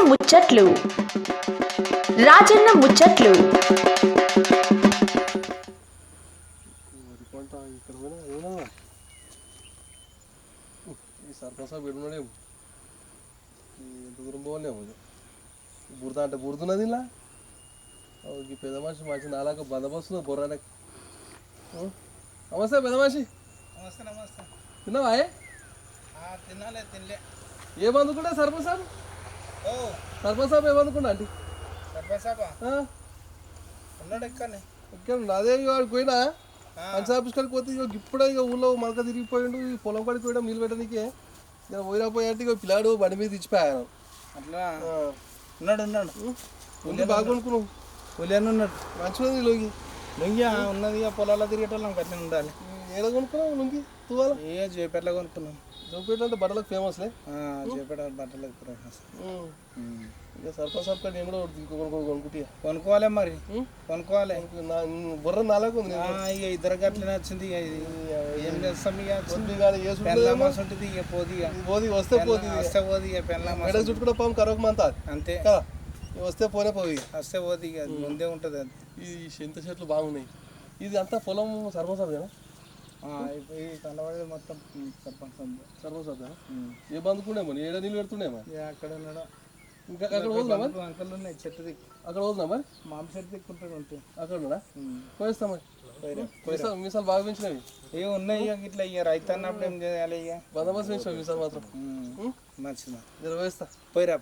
ముచ్చట్లు రాజన్న ముచ్చట్లు. సర్పంచ్ పెడున్నాడేమో ఎంత దూరం పోలేము బురద అంటే బురదున్నది ఇలా ఈ పెద్ద మనిషి మంచి నాలాగా బందోబస్తు బొర్రానే. నమస్తే పెద్ద మనిషి. నమస్తే నమస్తే. తిన్నావా? తినాలే తినలే. ఏ బందుకుంటా సర్పంచ్ సాబ్? ఓ సర్పంచ్ సాబ్ ఏ బందుకుంటా అండి? సర్పంచ్ సాబా ఉన్నాడు ఎక్కడనే. ఇక్కడ అదే వాడికి పోయినా పంచాయత్ ఆఫీస్ కాడికి పోతే ఇప్పుడే ఇక ఊళ్ళో మలక తిరిగిపోయిండు. ఈ పొలం కాడికి పోయడం నీళ్ళు పెట్టడానికి నేను పోయినా పోయాఅంటే ఇక పిల్లాడు బండి మీద ఇచ్చిపోయాను. అట్లా ఉన్నాడు ఉన్నాడు. ముందు బాగా కొనుక్కున్నావు. పులియన్ ఉన్నాడు. మంచిగా లోకి లొంగి ఉన్నది ఇక పొలాల్లో తిరిగేటోళ్ళం అట్లే ఉండాలి. ఏదో కొనుక్కున్నావు లొంగి తువ్వాల? ఏ జేపేటలో కొనుక్కున్నాం. జోపేట అంటే బట్టలకు ఫేమస్లే. జేపేట బట్టలకు ఫేమస్. ఇక సర్పంచ్ సాబ్ కాడ నేను కూడా కొనుక్కుంటా. కొనుక్కోవాలి మరి కొనుక్కోవాలి. బుర్ర నాలుగు ఉంది. ఇక ఇద్దరు గట్లనే వచ్చింది. ఏం చేస్తాం ఇక పెళ్ళామాస్ ఉంటుంది. ఇక పోది ఇక పోది వస్తే పోది వస్తే పోది ఇక పెళ్ళామాస్ మెడ చుట్టూ కూడా పాము కరవక మంత అంతే కదా. వస్తే పోనే పోయి వస్తే పోది ఇక ముందే ఉంటుంది. అది ఈ చింత చెట్లు బాగున్నాయి. ఇది అంతా పొలం సర్పంచ్ సాబ్ కదా? ఈ కలవాడి మొత్తం సర్పంచ్ సర్పంచ్ సాబ్ కదా? ఏ బందుకుండేమో ఏడా నీళ్ళు పెడుతుండేమో. అక్కడ ఉన్నాడు. ఇంకా అక్కడ పోదునా మరి? అంకల్ ఉన్నాయి చెట్టు దిక్కు. అక్కడ పోదునా మరి? మామ చెట్టు దిక్కుంటాడు ఉంటాయి. అక్కడ ఉన్నాడా? పోయిస్తా మరి. మీసాలు బాగా పెంచినవి ఏ ఉన్నాయి. ఇక ఇట్లా ఇక రైతు అన్నప్పుడు ఏం చేయాలి. ఇక బందోబస్తు పెంచినావు మీసాలు మాత్రం. మంచిదా పోయిస్తా. పోయిరా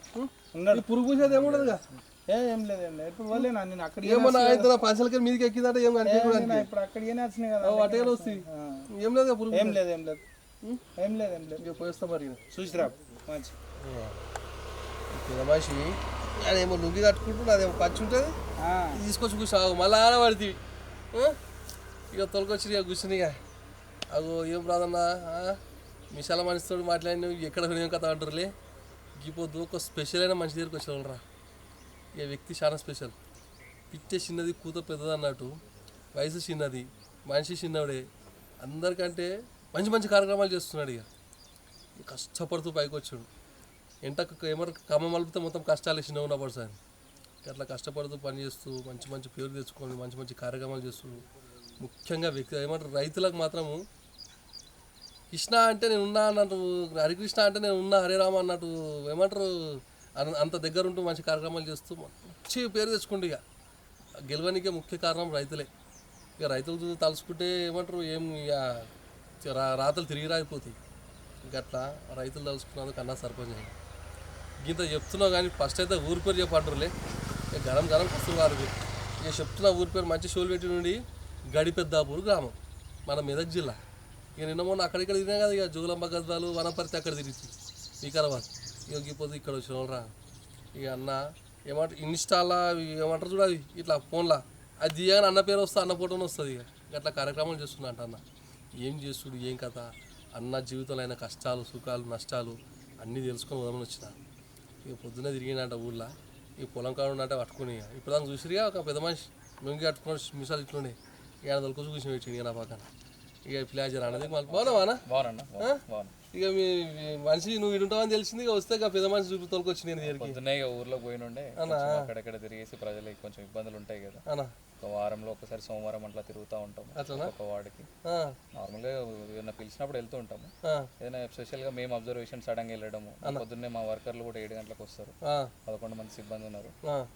ఉన్నాడు. పురుగు పూసేది ఏముండదుగా? ఏం లేదు ఏం లేదు. ఇప్పుడు పోలేనా నేను అక్కడ ఏమన్నా అయితే పంచలకి మీదకి ఎక్కిందంటే ఏం కనిపించకుండా ఇప్పుడు అక్కడికనే వచ్చినాయి కదా. అటే వస్తుంది. ఏం లేదు పురుగు. ఏం లేదు ఏం లేదు ఏం లేదు ఏం లేదు. ఇక పోయిస్తా మరి. చూసిరా మంచి పెద్ద మనిషి అదేమో లుంగి కట్టుకుంటున్నా అదేమో పచ్చి ఉంటుంది తీసుకొచ్చి కూర్చోవు మళ్ళీ ఆడ పడుతుంది. ఇక తొలకొచ్చి ఇక కూర్చుని ఇక అగో ఏం రాదన్నా మిషాల మనిషితో మాట్లాడిన ఎక్కడ ఏం కథ అంటారులే. ఇప్పుడు ఒక స్పెషల్ అయిన మనిషి దగ్గరికి వచ్చేవాళ్ళరా. ఇక వ్యక్తి చాలా స్పెషల్. పిచ్చే చిన్నది కూత పెద్దది అన్నట్టు. వయసు చిన్నది మనిషి చిన్నవాడే. అందరికంటే మంచి మంచి కార్యక్రమాలు చేస్తున్నాడు. ఇక కష్టపడుతూ పైకి వచ్చాడు. ఏమన్నా కమ్మ మలిపితే మొత్తం కష్టాలు చిన్న ఉన్నప్పుడు సార్ అట్లా కష్టపడుతూ పని చేస్తూ మంచి మంచి పేరు తెచ్చుకొని మంచి మంచి కార్యక్రమాలు చేస్తూ ముఖ్యంగా వ్యక్తి ఏమంటారు రైతులకు మాత్రము కృష్ణ అంటే నేను ఉన్నా అన్నట్టు, హరికృష్ణ అంటే నేను ఉన్నా హరిరామ అన్నట్టు ఏమంటారు అంత దగ్గర ఉంటూ మంచి కార్యక్రమాలు చేస్తూ మంచి పేరు తెచ్చుకుంటూ ఇక గెలవడానికే ముఖ్య కారణం రైతులే. ఇక రైతులు తలుచుకుంటే ఏమంటారు ఏం ఇక రాతలు తిరిగి రాయిపోతాయి. ఇంకట్లా రైతులు తలుచుకున్నందుకు అన్నా సర్పంచ్ ఇంత చెప్తున్నావు కానీ ఫస్ట్ అయితే ఊరి పేరు చెప్పంటారులే. ఇక గరం గరం కస్తులు వారికి ఇక చెప్తున్నా ఊరి పేరు మంచి షోలు పెట్టి నుండి గడిపెద్దాపూర్ గ్రామం మన మెదక్ జిల్లా. ఇక నిన్న మొన్న అక్కడిక్కడ తిరిగినా కదా. ఇక జోగులాంబ గద్వాలు వనపర్తి అక్కడ తిరిగి వికారాబాద్ ఇక ఇప్పుడు ఇక్కడ వచ్చిన రా. ఇక అన్న ఏమంటారు ఇన్స్టాలా ఏమంటారు చూడాలి ఇట్లా ఫోన్లా అది తీయగానే అన్న పేరు వస్తే అన్న ఫోటోని వస్తుంది. ఇక అట్లా కార్యక్రమాలు చేస్తున్నా అంట. అన్న ఏం చేస్తుడు ఏం కథ అన్న జీవితంలో అయిన కష్టాలు సుఖాలు నష్టాలు అన్నీ తెలుసుకొని వదలని వచ్చిన. ఇక పొద్దున్నే తిరిగినంట ఊళ్ళో. ఈ పొలం కాడ ఉన్నట్టే పట్టుకుని ఇప్పుడు దాన్ని చూసిరిగా ఒక పెద్ద మనిషి లొంగి కట్టుకుని మిసాలు ఇట్లుండే. ఇక ఆయన తొలకొచ్చి కూర్చొని పెట్టింది నా పక్కన. ఇక ప్లాజర్ అన్నది మళ్ళీ బాగున్నావానా? ఇక మీ మనిషి నువ్వు ఇటు ఉంటావని తెలిసింది. ఇక వస్తే ఇక పెద్ద మనిషి చూపి తొలకొచ్చి నేను పొద్దున్నే ఇక ఊర్లో పోయినుండే అక్కడెక్కడ తిరిగేసి ప్రజలకి కొంచెం ఇబ్బందులు ఉంటాయి కదా. ఒక వారంలో ఒకసారి సోమవారం అట్లా తిరుగుతూ ఉంటాము ఒక వార్డుకి. నార్మల్గా ఏదైనా పిలిచినప్పుడు వెళ్తూ ఉంటాము. ఏదైనా స్పెషల్గా మేము అబ్జర్వేషన్ సడన్గా వెళ్ళడము. పొద్దున్నే మా వర్కర్లు కూడా 7 గంటలకు వస్తారు. 11 మంది సిబ్బంది ఉన్నారు.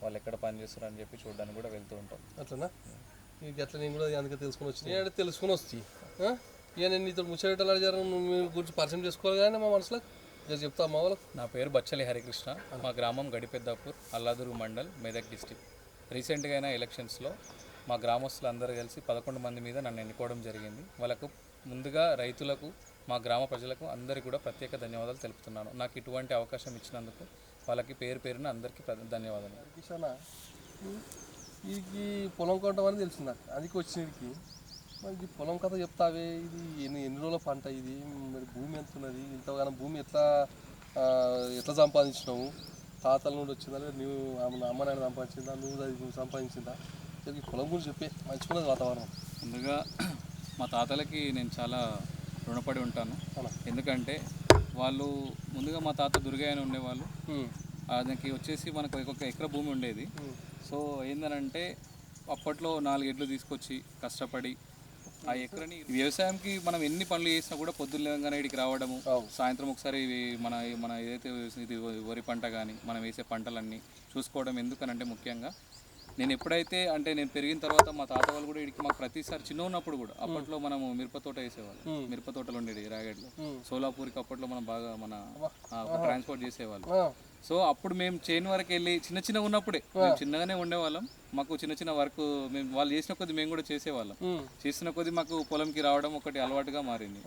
వాళ్ళు ఎక్కడ పని చేస్తారు అని చెప్పి చూడడానికి కూడా వెళ్తూ ఉంటాం. అట్లనా? ఇక అట్లా నేను కూడా అందుకే తెలుసుకుని వచ్చి నేను తెలుసుకుని వస్తాయి. ఇక నేను నీతో ముచ్చటలు అడిగారు మీ గురించి పరిచయం చేసుకోవాలి కానీ మా మనసులో ఇక చెప్తా మా వాళ్ళకి. నా పేరు బచ్చలి హరికృష్ణ. మా గ్రామం గడిపెద్దాపూర్ అల్లాదుర్గ్ మండల్ మెదక్ డిస్టిక్. రీసెంట్గా అయిన ఎలక్షన్స్లో మా గ్రామస్తులు అందరూ కలిసి 11 మంది మీద నన్ను ఎన్నుకోవడం జరిగింది. వాళ్ళకు ముందుగా రైతులకు మా గ్రామ ప్రజలకు అందరికీ కూడా ప్రత్యేక ధన్యవాదాలు తెలుపుతున్నాను. నాకు ఇటువంటి అవకాశం ఇచ్చినందుకు వాళ్ళకి పేరు పేరున అందరికీ ధన్యవాదాలు. కిషానా ఇది పొలం కొట్టడం అని తెలిసింది నాకు. అందుకే వచ్చినకి మనకి పొలం కథ చెప్తావే. ఇది ఎన్ని రోజుల పంట ఇది మరి భూమి ఎంత ఉన్నది ఇంతగానో భూమి ఎట్లా సంపాదించినావు? తాతల నుండి వచ్చిందా నువ్వు అమ్మ నాయన సంపాదించిందా నువ్వు సంపాదించిందా? ఈ పొలం గురించి చెప్పే మంచిగున్నది వాతావరణం. ముందుగా మా తాతలకి నేను చాలా రుణపడి ఉంటాను. ఎందుకంటే వాళ్ళు ముందుగా మా తాత దుర్గయ్య అని ఉండేవాళ్ళు. దానికి వచ్చేసి మనకు ఒక ఎకరా భూమి ఉండేది. సో ఏంటంటే అప్పట్లో 4 ఎడ్లు తీసుకొచ్చి కష్టపడి ఆ ఎకరని వ్యవసాయంకి మనం ఎన్ని పనులు చేసినా కూడా పొద్దున్న లేవగానే ఇక్కడికి రావడము, సాయంత్రం ఒకసారి మన మన ఏదైతే ఇది వరి పంట కానీ మనం వేసే పంటలన్నీ చూసుకోవడం. ఎందుకనంటే ముఖ్యంగా నేను ఎప్పుడైతే అంటే నేను పెరిగిన తర్వాత మా తాత వాళ్ళు కూడా ఇక్కడికి మాకు ప్రతిసారి చిన్న ఉన్నప్పుడు కూడా అప్పట్లో మనము మిరప తోట వేసేవాళ్ళు. మిరప తోటలు ఉండేది రాయగడ్లో, సోలాపూర్కి అప్పట్లో మనం బాగా మన ట్రాన్స్పోర్ట్ చేసేవాళ్ళు. సో అప్పుడు మేము చేను వరకు వెళ్ళి చిన్న ఉన్నప్పుడే మేము చిన్నగానే ఉండేవాళ్ళం. మాకు చిన్న వర్క్ మేము వాళ్ళు చేసిన కొద్ది మేము కూడా చేసేవాళ్ళం. చేసిన కొద్ది మాకు పొలంకి రావడం ఒకటి అలవాటుగా మారింది.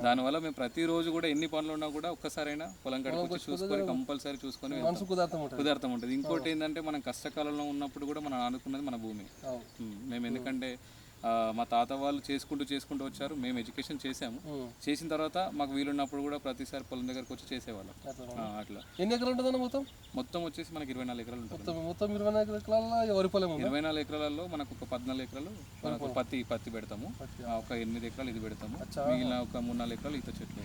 దానివల్ల మేము ప్రతిరోజు కూడా ఎన్ని పనులు ఉన్నా కూడా ఒక్కసారైనా పొలం కడుపు చూసుకొని కంపల్సరీ చూసుకొని కుదర్థం ఉంటుంది. ఇంకోటి ఏంటంటే మనం కష్టకాలంలో ఉన్నప్పుడు కూడా మనం ఆనుకున్నది మన భూమి. మేము ఎందుకంటే మా తాత వాళ్ళు చేసుకుంటూ వచ్చారు. మేము ఎడ్యుకేషన్ చేసాము. చేసిన తర్వాత మాకు వీలున్నప్పుడు కూడా ప్రతిసారి పొలం దగ్గరకు వచ్చి చేసేవాళ్ళం. అట్లా. ఎన్ని ఎకరాలు ఉంటుంది మొత్తం వచ్చేసి మనకి 24 ఎకరాలు ఉంటుంది. మొత్తం 24 ఎకరాలలో వరి పొలం 24 ఎకరాలలో మనకు ఒక 14 ఎకరాలు మనకు పత్తి పెడతాము. ఒక 8 ఎకరాలు ఇది పెడతాము. మిగిలిన ఒక 3-4 ఎకరాలు ఈత చెట్లు.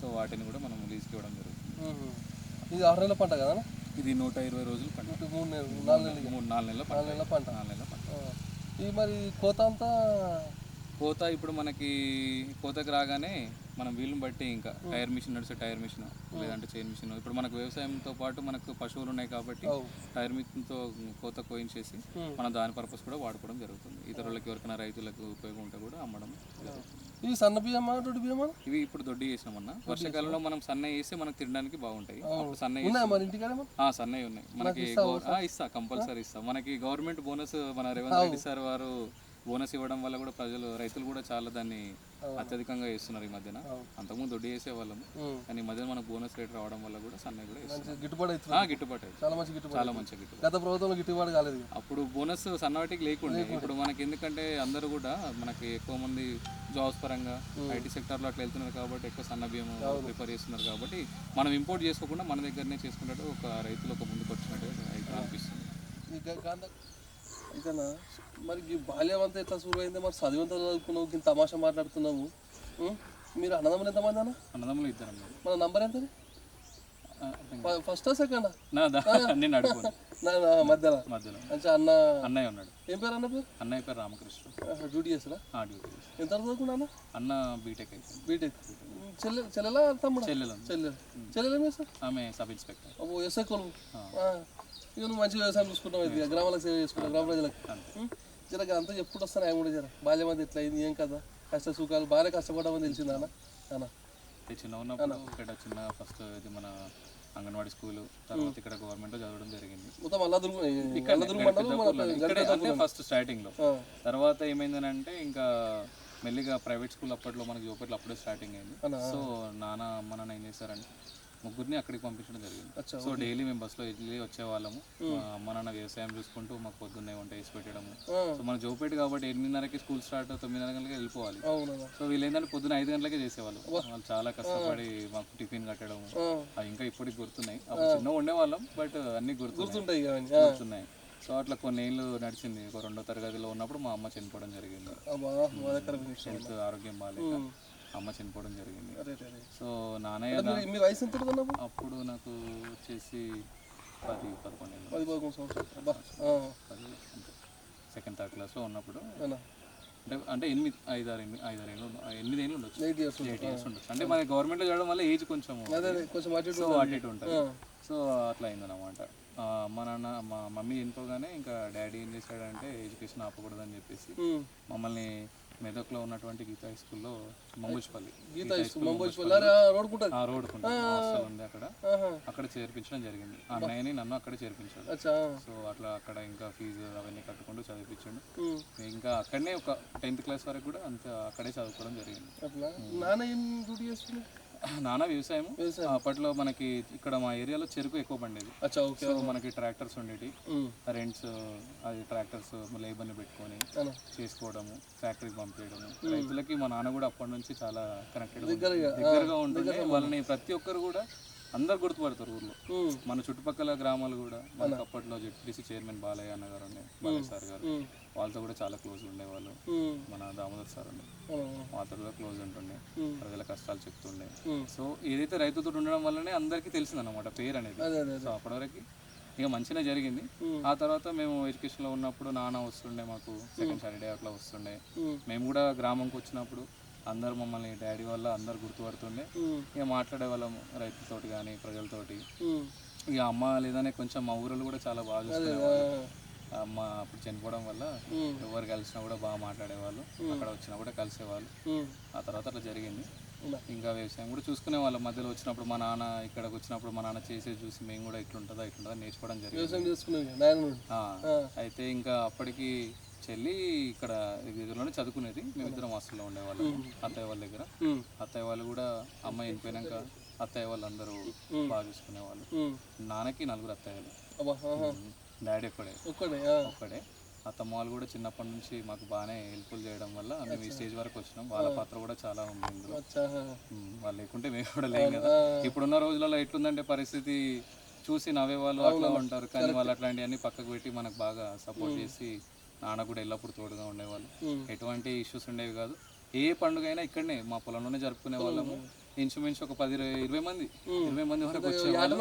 సో వాటిని కూడా మనం లీజ్కి ఇవ్వడం జరుగుతుంది. ఇది 6 నెలల పంట కదా? ఇది 120 రోజులు పంట. 4 నెలల పంట. ఇది మరి కోత ఇప్పుడు మనకి కోతకు రాగానే మనం వీలుని బట్టి ఇంకా టైర్ మిషన్ నడిచే టైర్ మిషన్ లేదంటే చైన్ మిషన్. ఇప్పుడు మనకు వ్యవసాయంతో పాటు మనకు పశువులు ఉన్నాయి కాబట్టి టైర్ మిషన్తో కోత కోయించేసి మనం దాని పర్పస్ కూడా వాడుకోవడం జరుగుతుంది. ఇతరులకు ఎవరికైనా రైతులకు ఉపయోగం ఉంటే కూడా అమ్మడం జరుగుతుంది. ఇవి సన్న బియ్యమా దొడ్డి బియ్యమా? ఇవి ఇప్పుడు దొడ్డి చేసినామన్నా. వర్షాకాలంలో మనం సన్నయ్య వేస్తే మనకు తినడానికి బాగుంటాయి. సన్నయ్య ఉన్నాయి మనకి. ఇస్తా కంపల్సరీ ఇస్తా. మనకి గవర్నమెంట్ బోనస్ మన రేవంత్ రెడ్డి సార్ వారు బోనస్ ఇవ్వడం వల్ల కూడా రైతులు కూడా చాలా దాన్ని అత్యధికంగా వేస్తున్నారు ఈ మధ్యన. అంతకుముందు దొడ్డి వేసేవాళ్ళము కానీ ఈ మధ్యన మనకు బోనస్ రేట్ రావడం వల్ల కూడా సన్నయ్య కూడా గిట్టుబాటు అవుతుంది. చాలా మంచి గిట్టుబాటు. గత ప్రభుత్వంలో గిట్టుబాటు కాలేదు. అప్పుడు బోనస్ సన్నవాటికి లేకుండా ఇప్పుడు మనకి ఎందుకంటే అందరూ కూడా మనకి ఎక్కువ మంది జాబ్స్ పరంగా ఐటీ సెక్టర్లో అట్లా వెళ్తున్నారు కాబట్టి ఎక్కువ సన్న బియ్యం ప్రిఫర్ చేస్తున్నారు కాబట్టి మనం ఇంపోర్ట్ చేసుకోకుండా మన దగ్గరనే చేసుకున్నట్టు ఒక రైతులు ఒక ముందుకు వచ్చినట్టు అనిపిస్తుంది. ఇకనా మరి ఈ బాల్యం అంతా ఎట్లా శురు అయింది? మరి చదివంతా చదువుకున్నావు, ఇంత తమాషా మాట్లాడుతున్నాము. మీరు అన్నదమ్ములు ఎంతమంది అన్న? అన్నదమ్ములు 2. మన నంబర్ ఎంత? ఫస్టా సెకండా? మధ్యలో అన్నయ్య ఉన్నాడు. ఏం పేరు అన్న పేరు? అన్నయ్య పేరు రామకృష్ణ. డ్యూటీ చేస్తారా? ఎంత చదువుకున్నా అన్న బీటెక్ అయితే. బీటెక్. చెల్లెలా తమ్ముడు? చెల్లెలు ఏం చేస్తారు? ఆమె సబ్ ఇన్స్పెక్టర్. ఓ ఎస్ఐ కొలువు. ఇక నువ్వు మంచి వ్యవసాయం చూసుకుంటావు, ఇది గ్రామాలకు సేవ చేసుకుంటావు, గ్రామ ప్రజలకు. జర అంతా ఎప్పుడు వస్తాను ఆయన కూడా జర బాల్యం అది ఎట్లా అయింది ఏం కదా, కష్ట సుఖాలు బాగానే కష్టపడమని తెలిసిందా అన్న? చిన్న ఉన్నప్పుడు ఇక్కడ ఫస్ట్ ఇది మన అంగన్వాడీ స్కూల్, తర్వాత ఇక్కడ గవర్నమెంట్ చదవడం జరిగింది. మొత్తం ఫస్ట్ స్టార్టింగ్ లో. తర్వాత ఏమైందనంటే ఇంకా మెల్లిగా ప్రైవేట్ స్కూల్ అప్పట్లో మనకి చూపట్లో అప్పుడే స్టార్టింగ్ అయింది. సో అమ్మ నాన్న ఏం చేశారంటే ముగ్గురిని అక్కడికి పంపించడం జరిగింది. సో డైలీ మేము బస్సులో వెళ్ళి వచ్చేవాళ్ళము. అమ్మ నాన్న వ్యవసాయం చూసుకుంటూ మాకు పొద్దున్నే వంట వేసి పెట్టడము. సో మన జోపేట కాబట్టి 8:30కి స్కూల్ స్టార్ట్, 9:30 గంటలకి వెళ్ళిపోవాలి. సో వీళ్ళు ఏంటంటే పొద్దున్న 5 గంటలకే చేసేవాళ్ళు. వాళ్ళు చాలా కష్టపడి మాకు టిఫిన్ కట్టడము అవి ఇంకా ఇప్పటికి గుర్తున్నాయి. అప్పుడు చిన్నగా ఉండేవాళ్ళం బట్ అన్ని గుర్తున్నాయి. సో అట్లా కొన్ని ఏళ్ళు నడిచింది. ఒక 2వ తరగతిలో ఉన్నప్పుడు మా అమ్మ చనిపోవడం జరిగింది. హెల్త్ ఆరోగ్యం బాగాలేక అమ్మ చనిపోవడం జరిగింది. సో నాన్నయ్య అప్పుడు నాకు వచ్చేసి 10-11 సెకండ్ థర్డ్ క్లాస్లో ఉన్నప్పుడు అంటే 8 ఏళ్ళు ఉండొచ్చు, 8 ఇయర్స్ ఉండొచ్చు. అంటే మన గవర్నమెంట్లో చదవడం వల్ల ఏజ్ కొంచెం అటు ఇటు ఉంటుంది. సో అట్లా అయిందన్నమాట. మా మమ్మీ చనిపోగానే ఇంకా డాడీ ఏం చేశాడంటే ఎడ్యుకేషన్ ఆపకూడదని చెప్పేసి మమ్మల్ని మెదక్లో ఉన్నటువంటి గీతా హై స్కూల్లో మంబుజ్పల్లి హాస్టల్ ఉంది అక్కడ చేర్పించడం జరిగింది. అన్నయ్యని నన్ను అక్కడ చేర్పించాడు. సో అట్లా అక్కడ ఇంకా ఫీజు అవన్నీ కట్టుకుంటూ చదివించాడు. ఇంకా అక్కడనే ఒక 10th క్లాస్ వరకు కూడా అంత అక్కడే చదువుకోవడం జరిగింది. నాన్న వ్యవసాయం. అప్పట్లో మనకి ఇక్కడ మా ఏరియాలో చెరుకు ఎక్కువ పండేది. సో మనకి ట్రాక్టర్స్ ఉండేవి, రెంట్స్ అది ట్రాక్టర్స్ లేబర్ని పెట్టుకొని చేసుకోవడము, ఫ్యాక్టరీకి పంపించడము. రైతులకి మా నాన్న కూడా అప్పటి నుంచి చాలా కనెక్టెడ్ దగ్గరగా ఉంటుంది. వాళ్ళని ప్రతి ఒక్కరు కూడా అందరు గుర్తుపడతారు ఊర్లో. మన చుట్టుపక్కల గ్రామాలు కూడా మనకు అప్పట్లో జెడ్పీటీసీ చైర్మన్ బాలయ్య అన్న గారు ఉండే, బాలయ్య సార్ గారు, వాళ్ళతో కూడా చాలా క్లోజ్ ఉండేవాళ్ళు. మన దామోదర్ సార్ ఉండే, వాళ్ళతో కూడా క్లోజ్ ఉంటుండే, ప్రజల కష్టాలు చెప్తుండే. సో ఏదైతే రైతుతో ఉండడం వల్లనే అందరికీ తెలిసింది అన్నమాట పేరు అనేది. సో అప్పటివరకు ఇక మంచిగా జరిగింది. ఆ తర్వాత మేము ఎడ్యుకేషన్లో ఉన్నప్పుడు నాన్న వస్తుండే, మాకు సెకండ్ సాటర్డే అట్లా వస్తుండే. మేము కూడా గ్రామంకి వచ్చినప్పుడు అందరు మమ్మల్ని డాడీ వల్ల అందరు గుర్తుపడుతుండే. ఇక మాట్లాడే వాళ్ళం రైతులతోటి కానీ ప్రజలతోటి. ఇక అమ్మ లేదనే కొంచెం మా ఊరిలో కూడా చాలా బాగా చూసుకునేవాళ్ళు. అమ్మ అప్పుడు చనిపోవడం వల్ల ఎవరు కలిసినా కూడా బాగా మాట్లాడేవాళ్ళు, అక్కడ వచ్చినా కూడా కలిసేవాళ్ళు. ఆ తర్వాత అట్లా జరిగింది. ఇంకా వ్యవసాయం కూడా చూసుకునే వాళ్ళం. మధ్యలో వచ్చినప్పుడు మా నాన్న ఇక్కడికి వచ్చినప్పుడు మా నాన్న చేసేది చూసి మేము కూడా ఇట్లుంటుందా నేర్చుకోవడం జరిగింది. అయితే ఇంకా అప్పటికి చెల్లి ఇక్కడ దగ్గరలోనే చదువుకునేది. మేమిద్దరం హాస్టల్లో ఉండేవాళ్ళం అత్తయ్య వాళ్ళ దగ్గర. అత్తయ్య వాళ్ళు కూడా అమ్మాయి వెళ్ళిపోయినాక అత్తయ్య వాళ్ళు అందరూ బాగా చూసుకునేవాళ్ళు. నాన్నకి 4 అత్తయ్యలు, డాడీ ఒక్కడే. అత్తమ్మ వాళ్ళు కూడా చిన్నప్పటి నుంచి మాకు బాగానే హెల్ప్ఫుల్ చేయడం వల్ల మేము ఈ స్టేజ్ వరకు వచ్చినాం. వాళ్ళ పాత్ర కూడా చాలా ఉంది ఇందులో. వాళ్ళు లేకుంటే మేము కూడా లేం కదా. ఇప్పుడున్న రోజులలో ఎట్లుందంటే పరిస్థితి చూసి నవ్వేవాళ్ళు అట్లా ఉంటారు, కానీ వాళ్ళు అట్లాంటివన్నీ పక్కకు పెట్టి మనకు బాగా సపోర్ట్ చేసి నాన్న కూడా ఎల్లప్పుడు తోడుగా ఉండేవాళ్ళు. ఎటువంటి ఇష్యూస్ ఉండేవి కాదు. ఏ పండుగ అయినా ఇక్కడనే మా పొలంలోనే జరుపుకునే వాళ్ళము. ఇంచుమించు ఒక 20 మంది వరకు వచ్చేవాళ్ళు.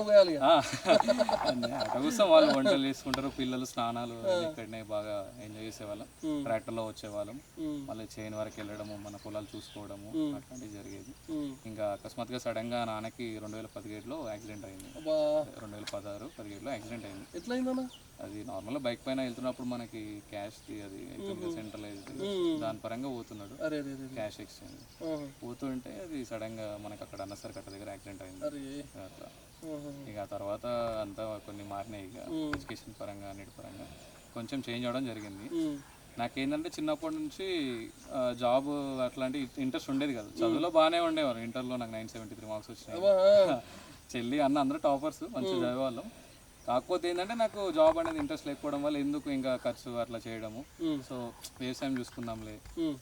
అటు కోసం వాళ్ళు వంటలు చేసుకుంటారు, పిల్లలు స్నానాలు ఇక్కడనే బాగా ఎంజాయ్ చేసేవాళ్ళం. ట్రాక్టర్లో వచ్చేవాళ్ళం, మళ్ళీ చైన్ వరకు వెళ్ళడము, మన పొలాలు చూసుకోవడము అట్లాంటివి జరిగేది. ఇంకా అకస్మాత్తుగా సడన్ గా నాన్నకి 2017లో యాక్సిడెంట్ అయింది. 2016-17లో యాక్సిడెంట్ అయింది. ఎట్లయిందన్నా? అది నార్మల్గా బైక్ పైన వెళ్తున్నప్పుడు మనకి క్యాష్ అది సెంట్రలైజ్ దాని పరంగా పోతున్నాడు, క్యాష్ ఎక్స్చేంజ్ పోతుంటే అది సడన్ గా మనకి అక్కడ అన్నసరి కట్ట దగ్గర యాక్సిడెంట్ అయింది. అట్లా ఇక తర్వాత అంతా కొన్ని మారినాయి. ఇక ఎడ్యుకేషన్ పరంగా అన్నిటి పరంగా కొంచెం చేంజ్ అవ్వడం జరిగింది. నాకేంటంటే చిన్నప్పటి నుంచి జాబ్ అట్లాంటి ఇంట్రెస్ట్ ఉండేది కాదు. చదువులో బాగానే ఉండేవారు. ఇంటర్లో నాకు 973 మార్క్స్ వచ్చినాయి. చెల్లి అన్న అందరూ టాపర్స్, మంచిగా చదివేవాళ్ళం. కాకపోతే ఏంటంటే నాకు జాబ్ అనేది ఇంట్రెస్ట్ లేకపోవడం వల్ల ఎందుకు ఇంకా ఖర్చు అట్లా చేయడము. సో వ్యవసాయం చూసుకుందాంలే,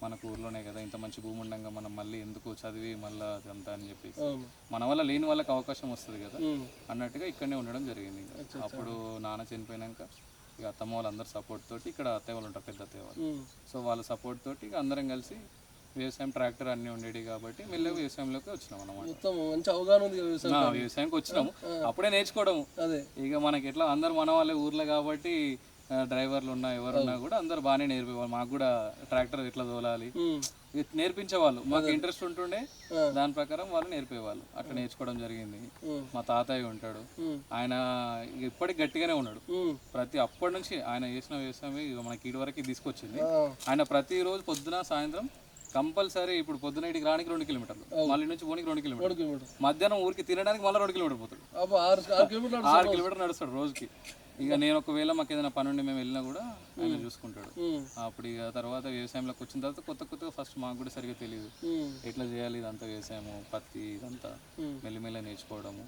మనకు ఊర్లోనే కదా, ఇంత మంచి భూమి ఉండగా మనం మళ్ళీ ఎందుకు చదివి మళ్ళీ అదంతా అని చెప్పేసి మన వల్ల లేని వాళ్ళకి అవకాశం వస్తుంది కదా అన్నట్టుగా ఇక్కడనే ఉండడం జరిగింది. ఇంకా అప్పుడు నాన్న చనిపోయినాక ఇక అత్తమ్మ వాళ్ళందరూ సపోర్ట్ తోటి, ఇక్కడ అత్తయ్య వాళ్ళు ఉంటారు, పెద్ద అత్తయ్య వాళ్ళు, సో వాళ్ళ సపోర్ట్ తోటి ఇక అందరం కలిసి వ్యవసాయం ట్రాక్టర్ అన్ని ఉండేవి కాబట్టి మెల్లగా వ్యవసాయంలోకి వచ్చినాం అన్నమాట. వ్యవసాయంకి వచ్చినాము, అప్పుడే నేర్చుకోవడము. ఇక మనకి ఎట్లా అందరు మన వాళ్ళే ఊర్లో కాబట్టి డ్రైవర్లు ఉన్నా ఎవరున్నా కూడా అందరు బాగానే నేర్పేవాళ్ళు. మాకు కూడా ట్రాక్టర్ ఎట్లా తోలాలి నేర్పించేవాళ్ళు. మాకు ఇంట్రెస్ట్ ఉంటుండే, దాని ప్రకారం వాళ్ళు నేర్పేవాళ్ళు. అట్లా నేర్చుకోవడం జరిగింది. మా తాతయ్య ఉంటాడు, ఆయన ఇప్పటికి గట్టిగానే ఉన్నాడు. అప్పటి నుంచి ఆయన చేసిన వ్యవసాయం మనకి ఇటు వరకు తీసుకొచ్చింది. ఆయన ప్రతిరోజు పొద్దున సాయంత్రం కంపల్సరీ, ఇప్పుడు పొద్దున ఇంటికి రానికి 2 కిలోమీటర్లు, మళ్ళీ నుంచి పోనీకి 2 కిలోమీటర్లు, మధ్యాహ్నం ఊరికి తినడానికి మళ్ళీ 2 కిలోమీటర్ పోతాడు. 6 కిలోమీటర్ నడుస్తాడు రోజుకి. ఇక నేను ఒకవేళ మాకు ఏదైనా పని ఉండి మేము వెళ్ళినా కూడా ఆయన చూసుకుంటాడు. అప్పుడు ఇక తర్వాత వ్యవసాయంలోకి వచ్చిన తర్వాత కొత్తగా ఫస్ట్ మాకు కూడా సరిగ్గా తెలియదు ఎట్లా చేయాలి ఇదంతా. వ్యవసాయము, పత్తి ఇదంతా మెల్లిమెల్ల నేర్చుకోవడము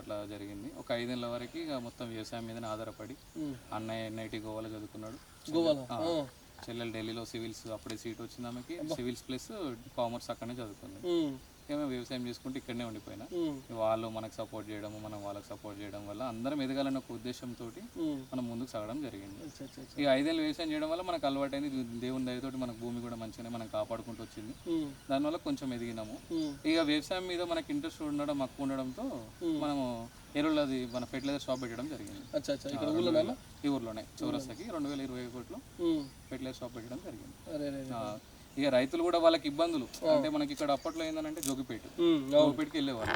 అట్లా జరిగింది. ఒక 5 ఏళ్ళ వరకు ఇక మొత్తం వ్యవసాయం మీదనే ఆధారపడి. అన్నయ్య NIT గోవాలో చదువుకున్నాడు, చెల్లెలు ఢిల్లీలో సివిల్స్, అప్పుడే సీట్ వచ్చింది ఆమెకి, సివిల్స్ ప్లస్ కామర్స్ అక్కడనే చదువుకుంది. మేము వ్యవసాయం చేసుకుంటే ఇక్కడనే ఉండిపోయినా. వాళ్ళు మనకు సపోర్ట్ చేయడం, మనం వాళ్ళకి సపోర్ట్ చేయడం వల్ల అందరం ఎదగాలన్న ఒక ఉద్దేశంతో మనం ముందుకు సాగడం జరిగింది. ఇక 5 ఏళ్ళు వ్యవసాయం చేయడం వల్ల మనకు అలవాటైంది. దేవుని దయతోటి మనకు భూమి కూడా మంచిగానే మనం కాపాడుకుంటూ వచ్చింది. దానివల్ల కొంచెం ఎదిగినాము. ఇక వ్యవసాయం మీద మనకి ఇంట్రెస్ట్ ఉండడం, మక్కువ ఉండడంతో మనము ఎరువులది మన ఫెర్టిలైజర్ షాప్ పెట్టడం జరిగింది. ఈ ఊర్లోనే చౌరస్తాకి 2021లో ఫెర్టిలైజర్ షాప్ పెట్టడం జరిగింది. ఇక రైతులు కూడా వాళ్ళకి ఇబ్బందులు అంటే మనకి ఇక్కడ అప్పట్లో ఏంటంటే జోగిపేటకి వెళ్ళేవాళ్ళు.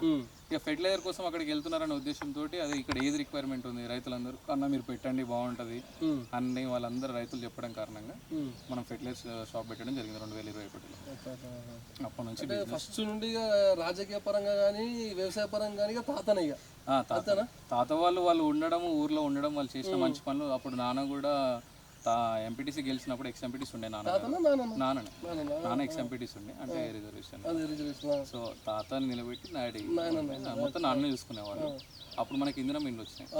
ఇక ఫెర్టిలైజర్ కోసం అక్కడికి వెళ్తున్నారనే ఉద్దేశంతో అది ఇక్కడ ఏది రిక్వైర్మెంట్ ఉంది రైతులందరూ అన్న మీరు పెట్టండి బాగుంటది అన్ని వాళ్ళందరూ రైతులు చెప్పడం కారణంగా మనం ఫెర్టిలైజర్ షాప్ పెట్టడం జరిగింది 2021లో. అప్పటి నుంచి ఫస్ట్ నుండి రాజకీయ పరంగా కానీ వ్యవసాయ పరంగా కానీ తాత వాళ్ళు ఉండడము, ఊర్లో ఉండడం, వాళ్ళు చేసిన మంచి పనులు. అప్పుడు నాన్న కూడా ఎంపీటీసీ గెలిచినప్పుడు ఎక్స్-ఎంపీటీసీ ఉండే నాన్న ఎక్స్-ఎంపీటీసీ ఉండే, అంటే రిజర్వేషన్. సో తాతని నిలబెట్టి మొత్తం నాన్న చూసుకునేవాళ్ళు. అప్పుడు మనకి ఇందిరం ఇండ్లు వచ్చినాయి.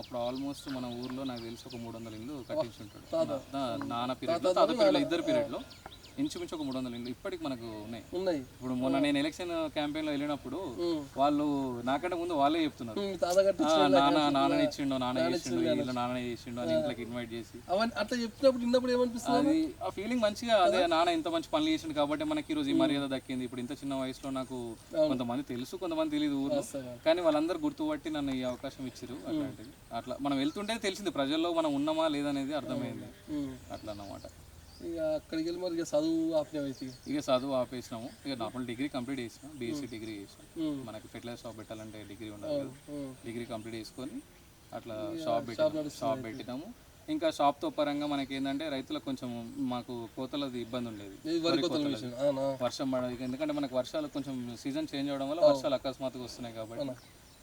అప్పుడు ఆల్మోస్ట్ మన ఊర్లో నాకు తెలిసి ఒక 300 ఇండ్లు కట్టించి ఉంటాడు నాన్న పీరియడ్లో, తాత పీరియడ్లో, ఇద్దరు పీరియడ్లో ఇంచుమించు ఒక 300 ఇండ్లు ఇప్పటికి మనకు ఉన్నాయి. ఉన్నాయి. ఇప్పుడు మొన్న నేను ఎలక్షన్ క్యాంపెయిన్లో వెళ్ళినప్పుడు వాళ్ళు నాకంటే ముందు వాళ్ళే చెప్తున్నారు, నాన్న ఇచ్చిండు వీళ్ళు నాన్న ఇచ్చిండు అని ఇంట్లోకి ఇన్వైట్ చేసి అవన్నీ అట్లా చెప్పినప్పుడు విన్నప్పుడు ఏమనిపిస్తుంది? అది ఆ ఫీలింగ్ మంచిగా, అదే నాన్న ఇంత మంచి పనులు చేసిండు కాబట్టి మనకి ఈ రోజు ఈ మర్యాద దక్కింది. ఇప్పుడు ఇంత చిన్న వయసులో నాకు కొంతమంది తెలుసు, కొంతమంది తెలియదు ఊర్లో, కానీ వాళ్ళందరూ గుర్తుపట్టి నన్ను ఈ అవకాశం ఇచ్చారు. అట్లాంటివి అట్లా మనం వెళ్తుంటే తెలిసింది ప్రజల్లో మనం ఉన్నామా లేదనేది అర్థమైంది. అట్లా అన్నమాట. ఇక అక్కడికి వెళ్ళి మరి ఇక చదువు ఆపేమైతే ఇక చదువు ఆపేసినాము. ఇక నార్మల్ డిగ్రీ కంప్లీట్ చేసినాం, బీఎస్సీ డిగ్రీ చేసినాం. మనకి ఫెర్టిలైజర్ షాప్ పెట్టాలంటే డిగ్రీ ఉండాలి కదా, డిగ్రీ కంప్లీట్ చేసుకొని అట్లా షాప్ పెట్టినాము. ఇంకా షాప్తో పరంగా మనకి ఏంటంటే రైతులకు కొంచెం మాకు కోతలది ఇబ్బంది ఉండేది, వర్షం పడదు. ఎందుకంటే మనకు వర్షాలు కొంచెం సీజన్ చేంజ్ అవ్వడం వల్ల వర్షాలు అకస్మాత్తుగా వస్తున్నాయి కాబట్టి